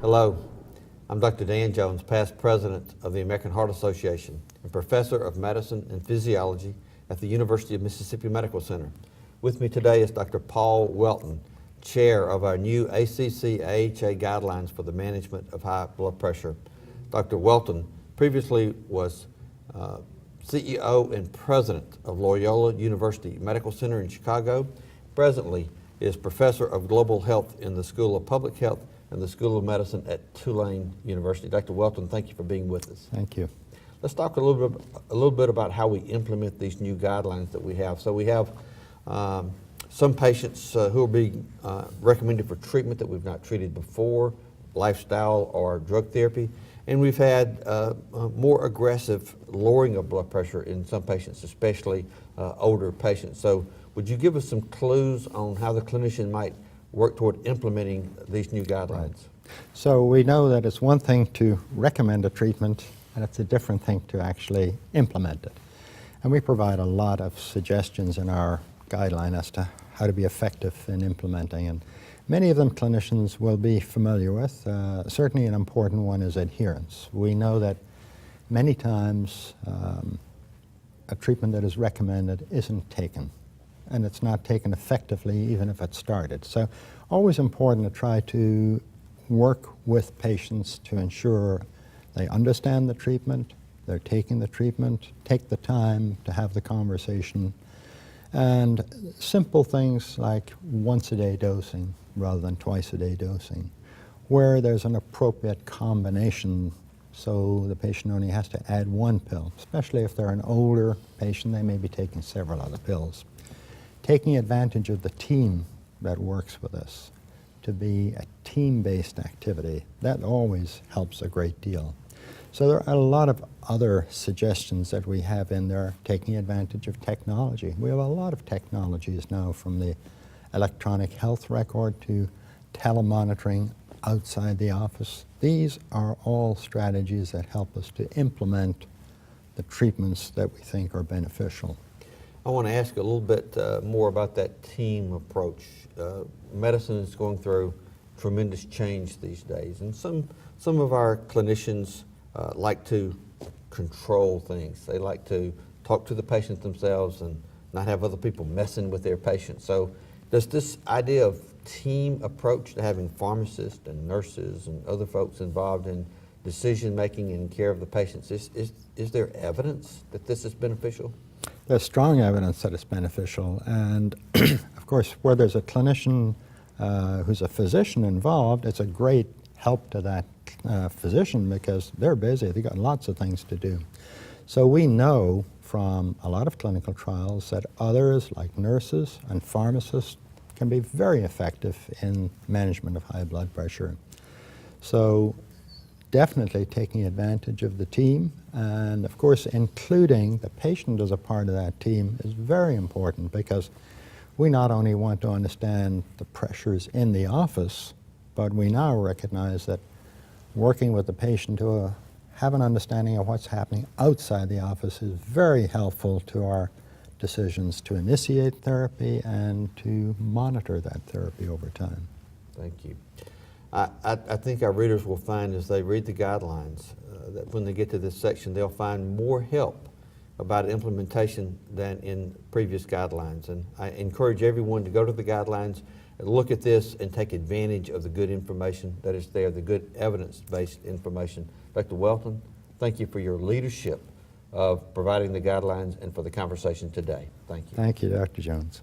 Hello, I'm Dr. Dan Jones, past president of the American Heart Association and professor of medicine and physiology at the University of Mississippi Medical Center. With me today is Dr. Paul Whelton, chair of our new ACC-AHA guidelines for the management of high blood pressure. Dr. Whelton previously was CEO and president of Loyola University Medical Center in Chicago. Presently is professor of global health in the School of Public Health and the School of Medicine at Tulane University. Dr. Whelton, thank you for being with us. Thank you. Let's talk a little bit about how we implement these new guidelines that we have. So we have some patients who are being recommended for treatment that we've not treated before, lifestyle or drug therapy, and we've had more aggressive lowering of blood pressure in some patients, especially older patients. So would you give us some clues on how the clinician might work toward implementing these new guidelines? Right. So we know that it's one thing to recommend a treatment, and it's a different thing to actually implement it. And we provide a lot of suggestions in our guideline as to how to be effective in implementing, and many of them clinicians will be familiar with. Certainly an important one is adherence. We know that many times a treatment that is recommended isn't taken, and it's not taken effectively even if it's started. So always important to try to work with patients to ensure they understand the treatment, they're taking the treatment, take the time to have the conversation, and simple things like once-a-day dosing rather than twice-a-day dosing, where there's an appropriate combination so the patient only has to add one pill, especially if they're an older patient, they may be taking several other pills. Taking advantage of the team that works with us to be a team-based activity, that always helps a great deal. So there are a lot of other suggestions that we have in there, taking advantage of technology. We have a lot of technologies now, from the electronic health record to telemonitoring outside the office. These are all strategies that help us to implement the treatments that we think are beneficial. I want to ask a little bit more about that team approach. Medicine is going through tremendous change these days, and some of our clinicians like to control things. They like to talk to the patient themselves and not have other people messing with their patients. So does this idea of team approach to having pharmacists and nurses and other folks involved in decision making and care of the patients, is there evidence that this is beneficial? There's strong evidence that it's beneficial, and of course where there's a clinician who's a physician involved, it's a great help to that physician because they're busy, they've got lots of things to do. So we know from a lot of clinical trials that others like nurses and pharmacists can be very effective in management of high blood pressure. So definitely taking advantage of the team, and of course including the patient as a part of that team is very important, because we not only want to understand the pressures in the office, but we now recognize that working with the patient to have an understanding of what's happening outside the office is very helpful to our decisions to initiate therapy and to monitor that therapy over time. Thank you. I think our readers will find as they read the guidelines that when they get to this section, they'll find more help about implementation than in previous guidelines. And I encourage everyone to go to the guidelines, look at this, and take advantage of the good information that is there, the good evidence-based information. Dr. Whelton, thank you for your leadership of providing the guidelines and for the conversation today. Thank you. Thank you, Dr. Jones.